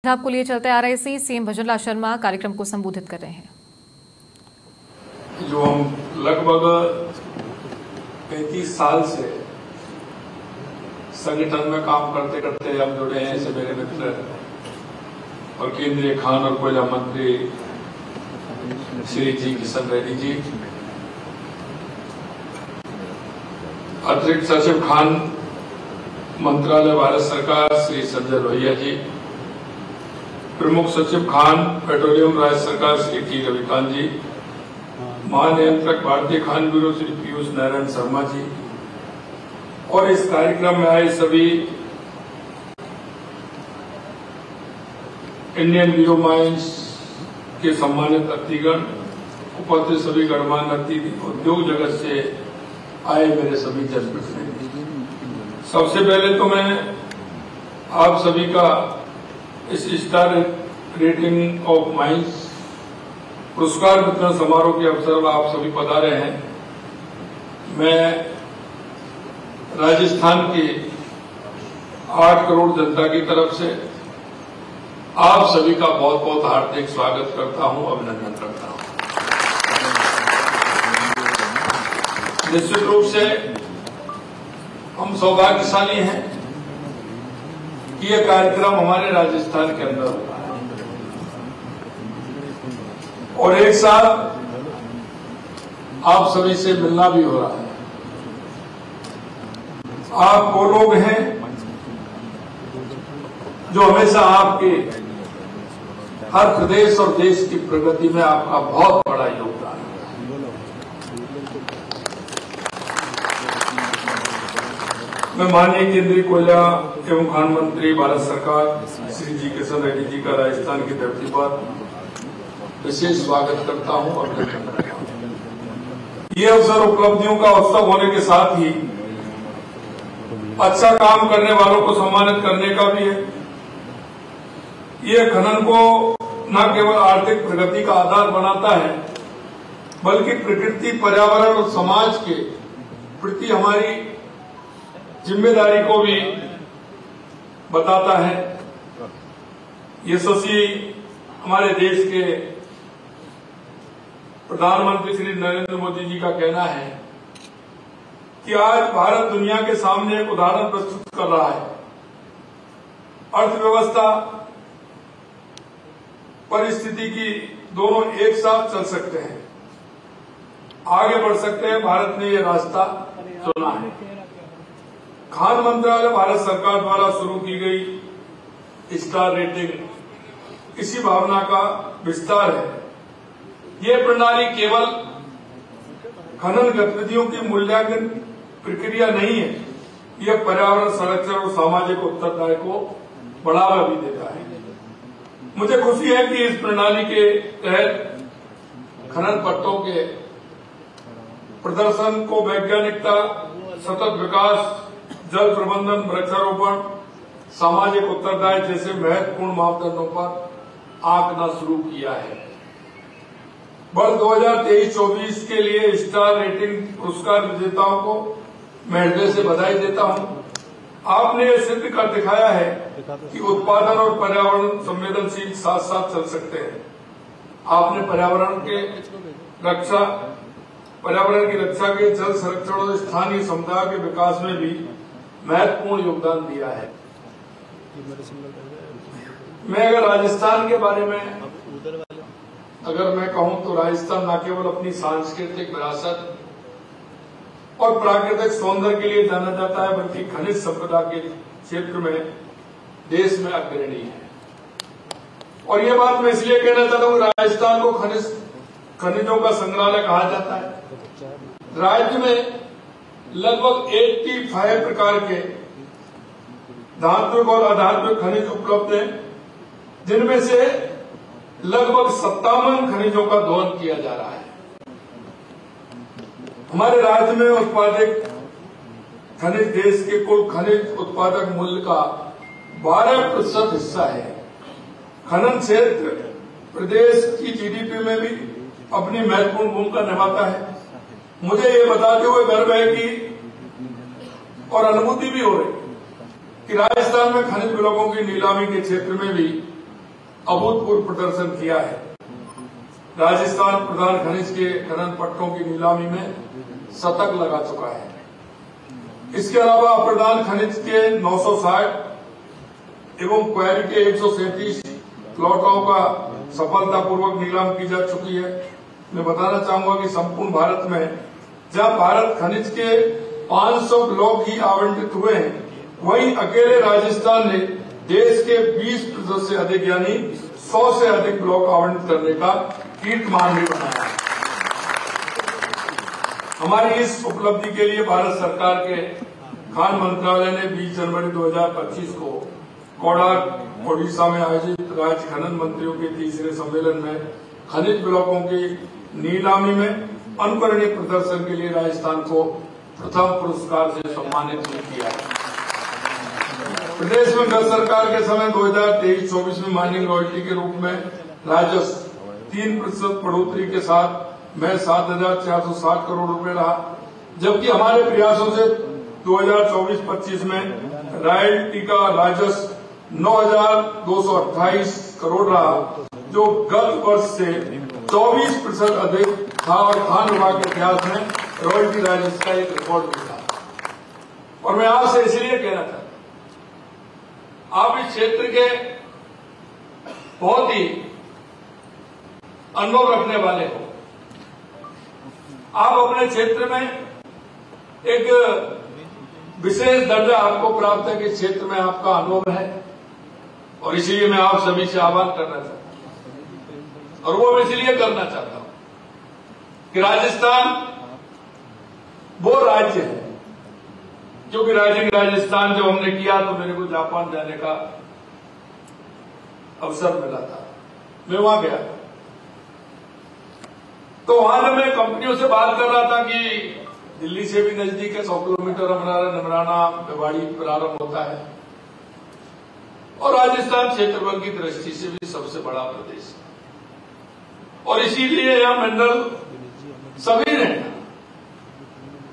आपको लिए चलते RIC सीएम भजनलाल शर्मा कार्यक्रम को संबोधित कर रहे हैं। जो हम लगभग 35 साल से संगठन में काम करते करते हम जुड़े हैं, ऐसे मेरे मित्र और केंद्रीय खान और कोयला मंत्री श्री जी किशन रेड्डी जी, अतिरिक्त सचिव खान मंत्रालय भारत सरकार श्री संजय लोहिया जी, प्रमुख सचिव खान पेट्रोलियम राज्य सरकार श्री टी रविकांत जी, महानियंत्रक भारतीय खान ब्यूरो श्री पीयूष नारायण शर्मा जी और इस कार्यक्रम में आए सभी इंडियन ब्यूरो माइंस के सम्मानित अतिथिगण, उपस्थित सभी गणमान्य अतिथि, उद्योग जगत से आए मेरे सभी जनप्रतिनिधि। सबसे पहले तो मैं आप सभी का इस स्टार रेटिंग ऑफ माइंस पुरस्कार वितरण समारोह के अवसर पर आप सभी पधारे हैं। मैं राजस्थान की 8 करोड़ जनता की तरफ से आप सभी का बहुत बहुत हार्दिक स्वागत करता हूं, अभिनंदन करता हूं। निश्चित रूप से हम सौभाग्यशाली हैं कि यह कार्यक्रम हमारे राजस्थान के अंदर हुआ है और एक साथ आप सभी से मिलना भी हो रहा है। आप वो लोग हैं जो हमेशा आपके हर प्रदेश और देश की प्रगति में आपका बहुत बड़ा योगदान है। मैं माननीय केंद्रीय कोयला एवं खान मंत्री भारत सरकार श्री जी किशन रेड्डी जी का राजस्थान की धरती पर विशेष स्वागत करता हूं और अभिनंदन करता हूं। ये अवसर उपलब्धियों का उत्सव होने के साथ ही अच्छा काम करने वालों को सम्मानित करने का भी है। ये खनन को न केवल आर्थिक प्रगति का आधार बनाता है, बल्कि प्रकृति, पर्यावरण और समाज के प्रति हमारी जिम्मेदारी को भी बताता है। यशस्वी हमारे देश के प्रधानमंत्री श्री नरेंद्र मोदी जी का कहना है कि आज भारत दुनिया के सामने एक उदाहरण प्रस्तुत कर रहा है। अर्थव्यवस्था, परिस्थिति की दोनों एक साथ चल सकते हैं, आगे बढ़ सकते हैं। भारत ने यह रास्ता चुना है। खान मंत्रालय भारत सरकार द्वारा शुरू की गई स्टार रेटिंग इसी भावना का विस्तार है। यह प्रणाली केवल खनन गतिविधियों की मूल्यांकन प्रक्रिया नहीं है, यह पर्यावरण संरक्षण और सामाजिक उत्तरदायित्व को बढ़ावा भी देता है। मुझे खुशी है कि इस प्रणाली के तहत खनन पट्टों के प्रदर्शन को वैज्ञानिकता, सतत विकास, जल प्रबंधन, वृक्षारोपण, सामाजिक उत्तरदायित्व जैसे महत्वपूर्ण मापदंडों पर आंकना शुरू किया है। वर्ष 2023-24 के लिए स्टार रेटिंग पुरस्कार विजेताओं को मैं हृदय से बधाई देता हूं। आपने यह सिद्ध कर दिखाया है कि उत्पादन और पर्यावरण संवेदनशील साथ साथ चल सकते हैं। आपने पर्यावरण की रक्षा के, जल संरक्षण और स्थानीय समुदाय के विकास में भी महत्वपूर्ण योगदान दिया है। मैं अगर राजस्थान के बारे में मैं कहूं तो राजस्थान न केवल अपनी सांस्कृतिक विरासत और प्राकृतिक सौंदर्य के लिए जाना जाता है, बल्कि खनिज संपदा के क्षेत्र में देश में अग्रणी है। और ये बात मैं इसलिए कहना चाहता हूं, राजस्थान को खनिजों का संग्रहालय कहा जाता है। राज्य में लगभग 85 प्रकार के धात्विक और अधात्विक खनिज उपलब्ध हैं, जिनमें से लगभग 57 खनिजों का दोहन किया जा रहा है। हमारे राज्य में उत्पादित खनिज देश के कुल खनिज उत्पादक मूल्य का 12% हिस्सा है। खनन क्षेत्र प्रदेश की जीडीपी में भी अपनी महत्वपूर्ण भूमिका निभाता है। मुझे ये बताते हुए गर्व है कि और अनुभूति भी हो रही कि राजस्थान में खनिज ब्लॉकों की नीलामी के क्षेत्र में भी अभूतपूर्व प्रदर्शन किया है। राजस्थान प्रधान खनिज के खनन पट्टों की नीलामी में शतक लगा चुका है। इसके अलावा अप्रधान खनिज के 960 एवं क्वारी के 137 प्लॉटों का सफलतापूर्वक नीलाम की जा चुकी है। मैं बताना चाहूंगा कि संपूर्ण भारत में जहां भारत खनिज के 500 ब्लॉक ही आवंटित हुए हैं, वहीं अकेले राजस्थान ने देश के 20% से अधिक यानी 100 से अधिक ब्लॉक आवंटित करने का कीर्तिमान भी बनाया है। हमारी इस उपलब्धि के लिए भारत सरकार के खान मंत्रालय ने 20 जनवरी 2025 को कोडाग ओडिशा में आयोजित राज्य खनन मंत्रियों के तीसरे सम्मेलन में खनिज ब्लॉकों की नीलामी में अनुकरणीय प्रदर्शन के लिए राजस्थान को प्रथम पुरस्कार से सम्मानित किया है। प्रदेश में गत सरकार के समय 2023-24 में माइनिंग रॉयल्टी के रूप में राजस्व 3% बढ़ोतरी के साथ में 7,460 करोड़ रुपए रहा, जबकि हमारे प्रयासों से 2024-25 में रॉयल्टी का राजस्व 9,228 करोड़ रहा, जो गत वर्ष से 24% अधिक था और खान विभाग के इतिहास में रॉयल्टी राजस्व का एक रिकॉर्ड भी था। और मैं आपसे इसलिए कहना चाहता हूं, आप इस क्षेत्र के बहुत ही अनुभव रखने वाले हो। आप अपने क्षेत्र में एक विशेष दर्जा आपको प्राप्त है कि क्षेत्र में आपका अनुभव है, और इसीलिए मैं आप सभी से आह्वान करना चाहता हूं, और वो मैं इसलिए करना चाहता हूं कि राजस्थान वो राज्य है, क्योंकि राजस्थान जब हमने किया तो मेरे को जापान जाने का अवसर मिला था, मैं वहां गया था। तो वहां जब मैं कंपनियों से बात कर रहा था कि दिल्ली से भी नजदीक है, 100 किलोमीटर हमारा निमराना भिवाड़ी प्रारंभ होता है, और राजस्थान क्षेत्रफल की दृष्टि से भी सबसे बड़ा प्रदेश है, और इसीलिए यह मिनरल सभी रहना,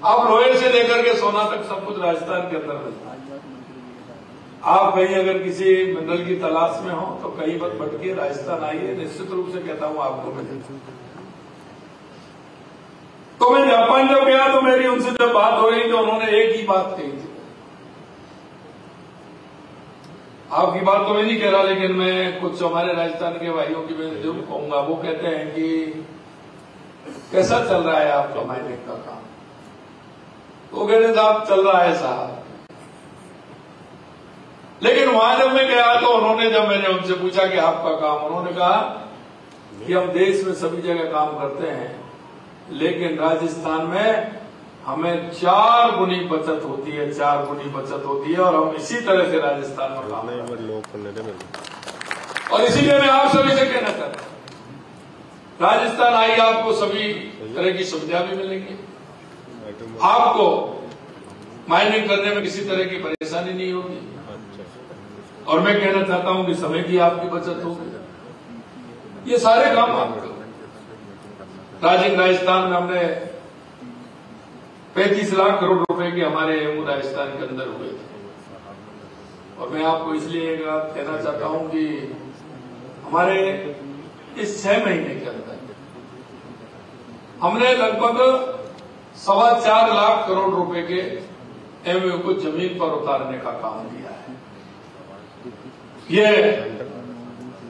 आप लोहे से लेकर के सोना तक सब कुछ राजस्थान के अंदर मिलता है। आप कहीं अगर किसी मिनरल की तलाश में हो तो कहीं मत भटके, राजस्थान आइए, निश्चित रूप से कहता हूं आपको मिलेगा। तो मैं जापान जब गया तो मेरी उनसे जब बात हो रही तो उन्होंने एक ही बात कही थी, आपकी बात तो मैं नहीं कह रहा, लेकिन मैं कुछ हमारे राजस्थान के भाइयों की मैं जरूर कहूंगा। वो कहते हैं कि कैसा चल रहा है आपका माइनिंग का काम? तो कहते साहब चल रहा है साहब। लेकिन वहां जब मैं गया तो उन्होंने, जब मैंने उनसे पूछा कि आपका काम, उन्होंने कहा कि हम देश में सभी जगह काम करते हैं, लेकिन राजस्थान में हमें 4 गुनी बचत होती है, 4 गुनी बचत होती है, और हम इसी तरह से राजस्थान में काम करते हैं। और इसीलिए मैं आप सभी से कहना चाहता हूं, राजस्थान आइए, आपको सभी तरह की सुविधा भी मिलेंगी, आपको माइनिंग करने में किसी तरह की परेशानी नहीं होगी, और मैं कहना चाहता हूं कि समय की आपकी बचत होगी। ये सारे काम आपको राजस्थान में हमने 35 लाख करोड़ रुपए के हमारे राजस्थान के अंदर हुए थे। और मैं आपको इसलिए कहना चाहता हूं कि हमारे इस 6 महीने के अंदर हमने लगभग 4.25 लाख करोड़ रुपए के एमओयू को जमीन पर उतारने का काम किया है। ये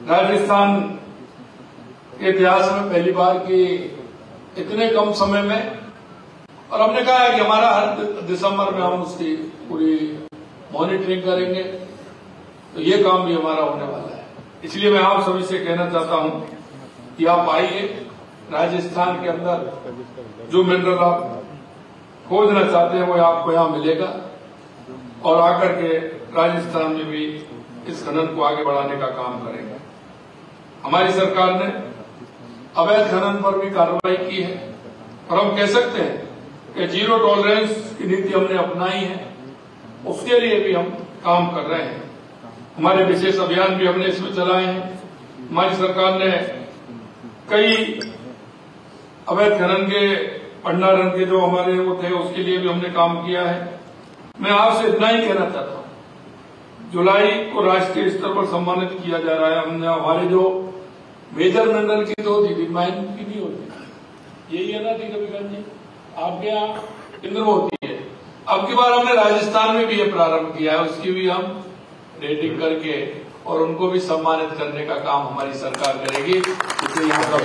राजस्थान के इतिहास में पहली बार की इतने कम समय में, और हमने कहा है कि हमारा हर दिसंबर में हम उसकी पूरी मॉनिटरिंग करेंगे, तो ये काम भी हमारा होने वाला है। इसलिए मैं आप सभी से कहना चाहता हूं कि आप आइए, राजस्थान के अंदर जो मिनरल आप खोजना चाहते हैं वो आपको यहां मिलेगा, और आकर के राजस्थान में भी इस खनन को आगे बढ़ाने का काम करेंगे। हमारी सरकार ने अवैध खनन पर भी कार्रवाई की है, और हम कह सकते हैं कि जीरो टॉलरेंस की नीति हमने अपनाई है, उसके लिए भी हम काम कर रहे हैं। हमारे विशेष अभियान भी हमने इसमें चलाए हैं। हमारी सरकार ने कई अवैध खनन के भंडारण के जो हमारे वो थे, उसके लिए भी हमने काम किया है। मैं आपसे इतना ही कहना चाहता हूं जुलाई को राष्ट्रीय स्तर पर सम्मानित किया जा रहा है। हमने हमारे जो मेजर मिनरल की तो होती थी, माइन की नहीं होती, यही है ना थी रविकांत जी, आपके यहाँ केंद्र होती है। अब की बार हमने राजस्थान में भी ये प्रारंभ किया है, उसकी भी हम रेटिंग करके और उनको भी सम्मानित करने का काम हमारी सरकार करेगी। इसलिए यहाँ का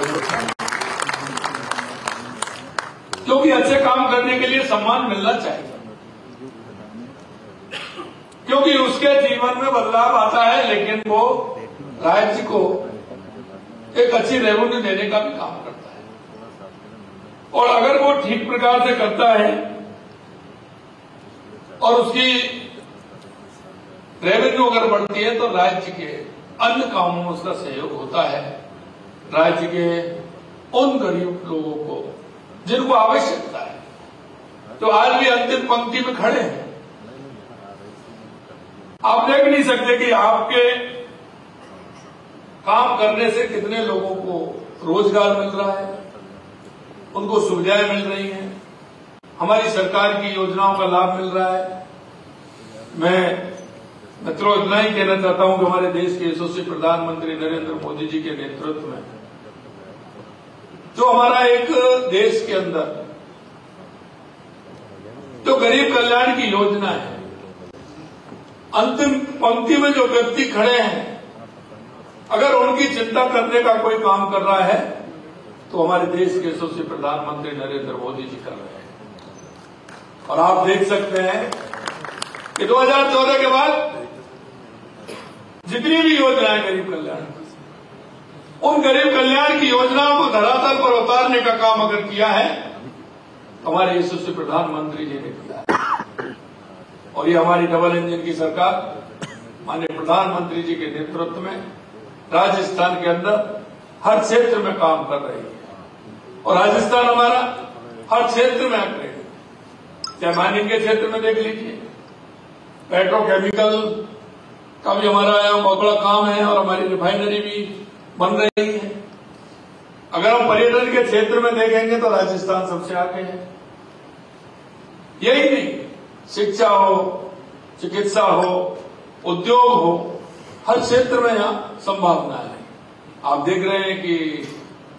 क्योंकि अच्छे काम करने के लिए सम्मान मिलना चाहिए, क्योंकि उसके जीवन में बदलाव आता है, लेकिन वो राज्य को एक अच्छी रेवेन्यू देने का भी काम करता है। और अगर वो ठीक प्रकार से करता है और उसकी रेवेन्यू अगर बढ़ती है तो राज्य के अन्य कामों में उसका सहयोग होता है। राज्य के उन गरीब लोगों को जिनको आवश्यकता है, तो आज भी अंतिम पंक्ति में खड़े हैं, आप देख नहीं सकते कि आपके काम करने से कितने लोगों को रोजगार मिल रहा है, उनको सुविधाएं मिल रही हैं, हमारी सरकार की योजनाओं का लाभ मिल रहा है। मैं मित्रों इतना ही कहना चाहता हूं कि हमारे देश के यशस्वी प्रधानमंत्री नरेंद्र मोदी जी के नेतृत्व में जो हमारा एक देश के अंदर जो गरीब कल्याण की योजना है, अंतिम पंक्ति में जो व्यक्ति खड़े हैं, अगर उनकी चिंता करने का कोई काम कर रहा है तो हमारे देश के यशस्वी प्रधानमंत्री नरेंद्र मोदी जी कर रहे हैं। और आप देख सकते हैं कि 2014 के बाद जितनी भी योजनाएं गरीब कल्याण, उन गरीब कल्याण की योजनाओं को धरातल पर उतारने का काम अगर किया है तो हमारे यशस्वी प्रधानमंत्री जी ने किया है। और ये हमारी डबल इंजन की सरकार माननीय प्रधानमंत्री जी के नेतृत्व में राजस्थान के अंदर हर क्षेत्र में काम कर रही है। और राजस्थान हमारा हर क्षेत्र में अग्रणी है, चाहे माइनिंग के क्षेत्र में देख लीजिए, पेट्रोकेमिकल का भी हमारा बहुत बड़ा काम है और हमारी रिफाइनरी भी बन रही है। अगर हम पर्यटन के क्षेत्र में देखेंगे तो राजस्थान सबसे आगे है। यही नहीं, शिक्षा हो, चिकित्सा हो, उद्योग हो, हर क्षेत्र में यहां संभावना है। आप देख रहे हैं कि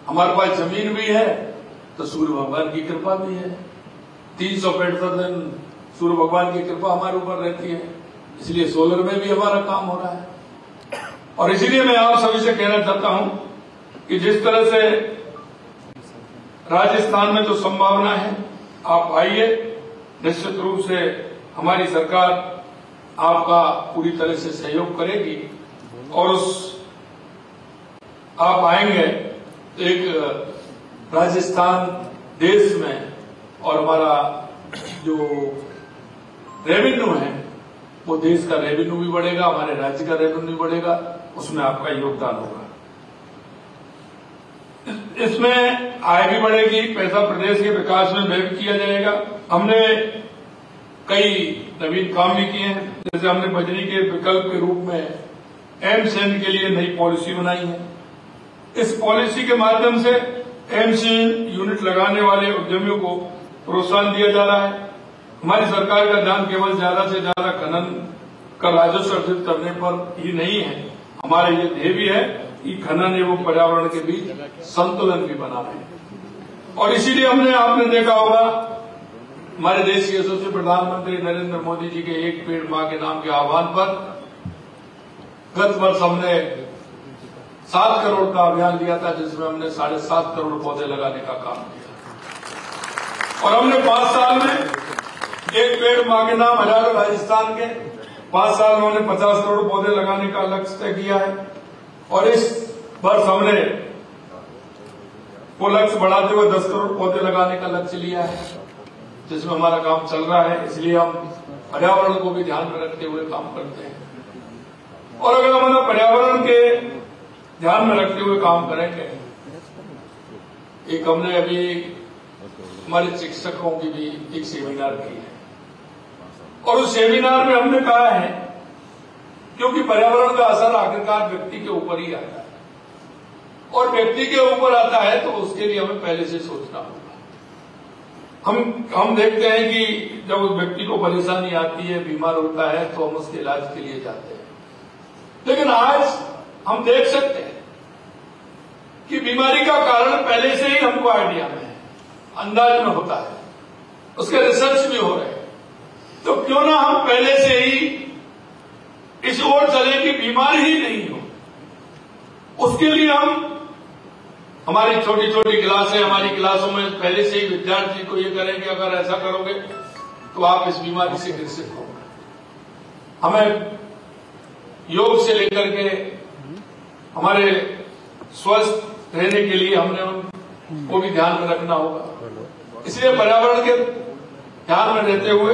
हमारे पास जमीन भी है तो सूर्य भगवान की कृपा भी है। 365 दिन सूर्य भगवान की कृपा हमारे ऊपर रहती है, इसलिए सोलर में भी हमारा काम हो रहा है। और इसीलिए मैं आप सभी से कहना चाहता हूं कि जिस तरह से राजस्थान में जो संभावना है, आप आइए, निश्चित रूप से हमारी सरकार आपका पूरी तरह से सहयोग करेगी। और आप आएंगे तो एक राजस्थान देश में और हमारा जो रेवेन्यू है वो देश का रेवेन्यू भी बढ़ेगा, हमारे राज्य का रेवेन्यू भी बढ़ेगा, उसमें आपका योगदान होगा। इसमें आय भी बढ़ेगी, पैसा प्रदेश के विकास में व्यय किया जाएगा। हमने कई नवीन काम भी किए हैं, जैसे हमने बजरी के विकल्प के रूप में एमसेन के लिए नई पॉलिसी बनाई है। इस पॉलिसी के माध्यम से एमसेन यूनिट लगाने वाले उद्यमियों को प्रोत्साहन दिया जा रहा है। हमारी सरकार का ध्यान केवल ज्यादा से ज्यादा खनन का राजस्व अर्जित करने पर ही नहीं है, हमारा ये ध्येय भी है कि खनन एवं पर्यावरण के बीच संतुलन भी बना रहे। और इसीलिए आपने देखा होगा हमारे देश के यशस्वी प्रधानमंत्री नरेंद्र मोदी जी के एक पेड़ मां के नाम के आह्वान पर गत वर्ष हमने 7 करोड़ का अभियान लिया था, जिसमें हमने 7.5 करोड़ पौधे लगाने का काम किया। और हमने 5 साल में एक पेड़ मां के नाम हजारों राजस्थान के 5 साल में हमने 50 करोड़ पौधे लगाने का लक्ष्य तय किया है। और इस वर्ष हमने वो लक्ष्य बढ़ाते हुए 10 करोड़ पौधे लगाने का लक्ष्य लिया है, जिसमें हमारा काम चल रहा है। इसलिए हम पर्यावरण को भी ध्यान में रखते हुए काम करते हैं। और अगर हमारा पर्यावरण के ध्यान में रखते हुए काम करेंगे, एक हमने अभी हमारे शिक्षकों की भी एक सेमिनार की है, और उस सेमिनार में हमने कहा है क्योंकि पर्यावरण का असर आखिरकार व्यक्ति के ऊपर ही आता है, और व्यक्ति के ऊपर आता है तो उसके लिए हमें पहले से सोचना होगा। हम देखते हैं कि जब उस व्यक्ति को परेशानी आती है, बीमार होता है, तो हम उसके इलाज के लिए जाते हैं। लेकिन आज हम देख सकते हैं कि बीमारी का कारण पहले से ही हमको आइडिया में है, अंदाज में होता है, उसके रिसर्च भी हो रहे हैं। तो क्यों ना हम पहले से ही इस ओर चले कि बीमारी ही नहीं हो। उसके लिए हम हमारी छोटी छोटी क्लासें, हमारी क्लासों में पहले से ही विद्यार्थी को ये करें कि अगर ऐसा करोगे तो आप इस बीमारी से ग्रसित होंगे। हमें योग से लेकर के हमारे स्वस्थ रहने के लिए हमने उनको भी ध्यान में रखना होगा। इसलिए पर्यावरण के ध्यान में रहते हुए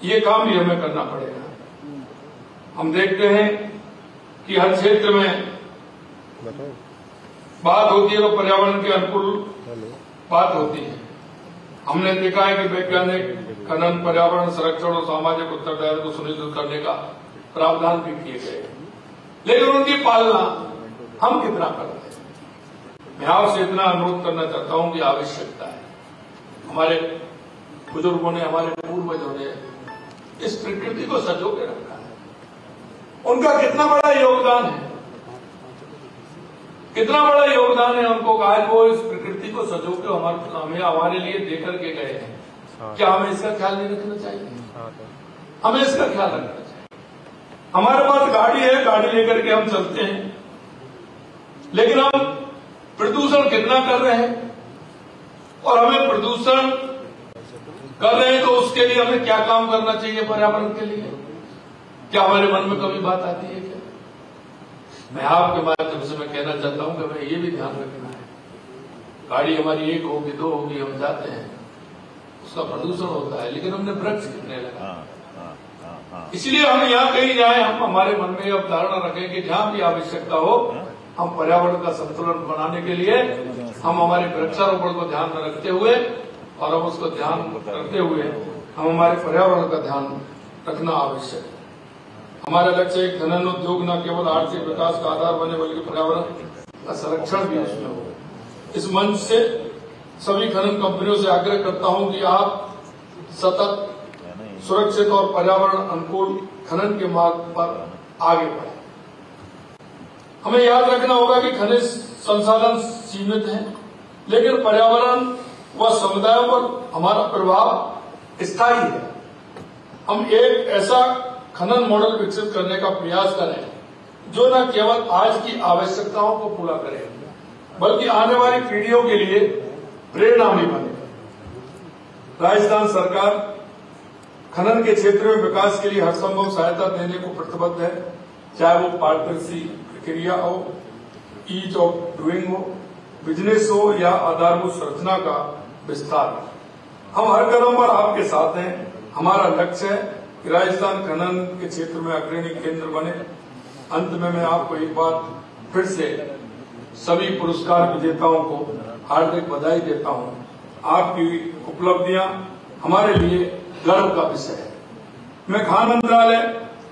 ये काम भी हमें करना पड़ेगा। हम देखते हैं कि हर क्षेत्र में बात होती है तो पर्यावरण के अनुकूल बात होती है। हमने देखा है कि वैज्ञानिक खनन, पर्यावरण संरक्षण और सामाजिक उत्तरदायित्व को सुनिश्चित करने का प्रावधान भी किए गए, लेकिन उनकी पालना हम कितना कर रहे हैं। मैं आपसे इतना अनुरोध करना चाहता हूं कि आवश्यकता है। हमारे बुजुर्गों ने, हमारे पूर्वजों ने इस प्रकृति को सजो के रखा है। उनका कितना बड़ा योगदान है, कितना बड़ा योगदान है उनको। आज वो इस प्रकृति को सजो के हमारे लिए देकर के गए हैं। क्या हमें इसका ख्याल नहीं रखना चाहिए? हमें इसका ख्याल रखना चाहिए। हमारे पास गाड़ी है, गाड़ी लेकर के हम चलते हैं, लेकिन हम प्रदूषण कितना कर रहे हैं। और हमें प्रदूषण कर रहे हैं तो उसके लिए हमें क्या काम करना चाहिए पर्यावरण के लिए? क्या हमारे मन में कभी बात आती है क्या? मैं आपके माध्यम से मैं कहना चाहता हूं कि हमें ये भी ध्यान रखना है, गाड़ी हमारी एक होगी, दो होगी, हम जाते हैं, उसका प्रदूषण होता है, लेकिन हमने वृक्ष कितने लगा। इसलिए हम यहाँ कहीं जाए, हम हमारे मन में अब धारणा रखें कि जहां भी आवश्यकता हो, हम पर्यावरण का संतुलन बनाने के लिए हम हमारे वृक्षारोपण को ध्यान में रखते हुए और हम उसको ध्यान करते हुए हम हमारे पर्यावरण का ध्यान रखना आवश्यक है। हमारा लक्ष्य एक खनन उद्योग न केवल आर्थिक विकास का आधार बने, बल्कि पर्यावरण का संरक्षण भी उसमें हो। इस मंच से सभी खनन कंपनियों से आग्रह करता हूं कि आप सतत सुरक्षित और पर्यावरण अनुकूल खनन के मार्ग पर आगे बढ़े। हमें याद रखना होगा कि खनिज संसाधन सीमित हैं, लेकिन पर्यावरण व समुदायों पर हमारा प्रभाव स्थायी है। हम एक ऐसा खनन मॉडल विकसित करने का प्रयास करें जो न केवल आज की आवश्यकताओं को पूरा करे, बल्कि आने वाली पीढ़ियों के लिए प्रेरणा भी बने। राजस्थान सरकार खनन के क्षेत्र में विकास के लिए हर संभव सहायता देने को प्रतिबद्ध है, चाहे वो पारदर्शी प्रक्रिया हो, ईज ऑफ डूइंग हो, बिजनेस हो या आधारभूत संरचना का विस्तार हो। हम हर कदम पर आपके साथ हैं। हमारा लक्ष्य है कि राजस्थान खनन के क्षेत्र में अग्रणी केंद्र बने। अंत में मैं आपको एक बार फिर से सभी पुरस्कार विजेताओं को हार्दिक बधाई देता हूं। आपकी उपलब्धियां हमारे लिए गर्व का विषय है। मैं खान मंत्रालय,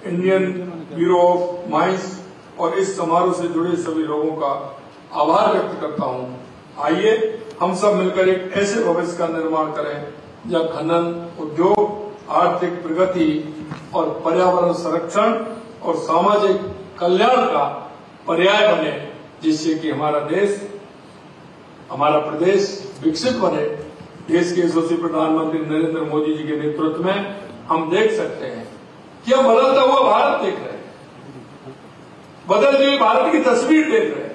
इंडियन ब्यूरो ऑफ माइंस और इस समारोह से जुड़े सभी लोगों का आभार व्यक्त करता हूं। आइए हम सब मिलकर एक ऐसे भविष्य का निर्माण करें जहां खनन उद्योग आर्थिक प्रगति और पर्यावरण संरक्षण और सामाजिक कल्याण का पर्याय बने, जिससे कि हमारा देश, हमारा प्रदेश विकसित बने। देश के यशस्वी प्रधानमंत्री नरेंद्र मोदी जी के नेतृत्व में हम देख सकते हैं कि हम बदलता हुआ भारत देख रहे हैं, बदलती हुई भारत की तस्वीर देख रहे हैं।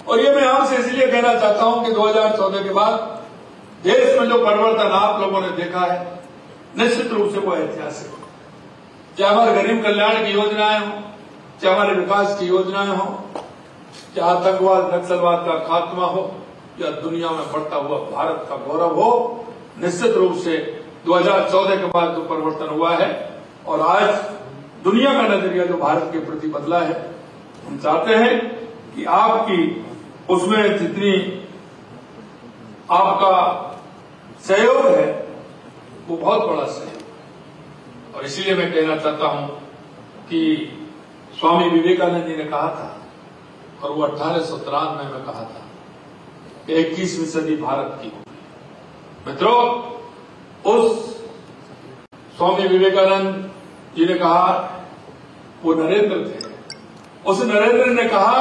और ये मैं आपसे इसलिए कहना चाहता हूं कि 2014 के बाद देश में जो परिवर्तन आप लोगों ने देखा है, निश्चित रूप से वो ऐतिहासिक है। चाहे हमारे गरीब कल्याण की योजनाएं हो, चाहे हमारे विकास की योजनाएं हो, चाहे आतंकवाद नक्सलवाद का खात्मा हो या दुनिया में बढ़ता हुआ भारत का गौरव हो, निश्चित रूप से 2014 के बाद जो परिवर्तन हुआ है और आज दुनिया का नजरिया जो भारत के प्रति बदला है, हम चाहते हैं कि आपकी उसमें जितनी आपका सहयोग है वो बहुत बड़ा सहयोग। और इसीलिए मैं कहना चाहता हूं कि स्वामी विवेकानंद जी ने कहा था, और वो 1893 में कहा था कि 21वीं सदी भारत की होगी। मित्रों, उस स्वामी विवेकानंद जी ने कहा, वो नरेंद्र थे, उस नरेंद्र ने कहा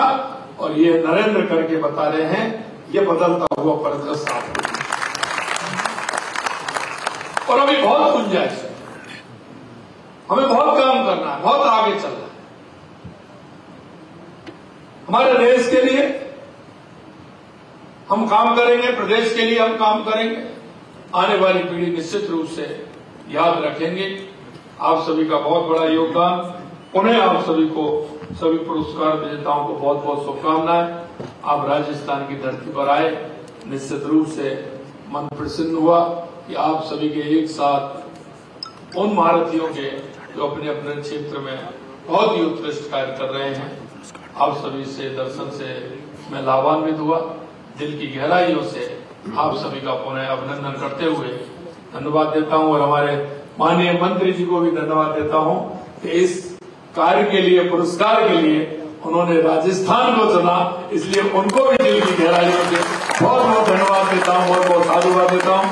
और ये नरेंद्र करके बता रहे हैं, ये बदलता हुआ परिदृश्य साफ हो। और अभी बहुत गुंजाइश है, हमें बहुत काम करना है, बहुत आगे चलना है। हमारे देश के लिए हम काम करेंगे, प्रदेश के लिए हम काम करेंगे, आने वाली पीढ़ी निश्चित रूप से याद रखेंगे। आप सभी का बहुत बड़ा योगदान, उन्हें आप सभी को, सभी पुरस्कार विजेताओं को बहुत बहुत शुभकामनाएं। आप राजस्थान की धरती पर आए, निश्चित रूप से मन प्रसन्न हुआ कि आप सभी के एक साथ उन महारथियों के जो अपने अपने क्षेत्र में बहुत ही उत्कृष्ट कार्य कर रहे हैं, आप सभी से दर्शन से मैं लाभान्वित हुआ। दिल की गहराइयों से आप सभी का पुनः अभिनंदन करते हुए धन्यवाद देता हूं और हमारे माननीय मंत्री जी को भी धन्यवाद देता हूं कि इस कार्य के लिए, पुरस्कार के लिए उन्होंने राजस्थान को चुना, इसलिए उनको भी दिल की गहराइयों से बहुत बहुत धन्यवाद देता हूं, बहुत बहुत साधुवाद देता हूं।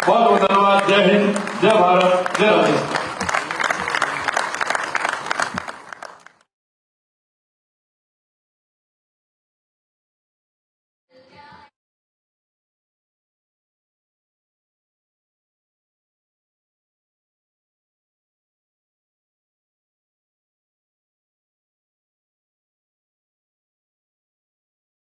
बहुत बहुत धन्यवाद। जय हिंद, जय भारत, जय राजस्थान।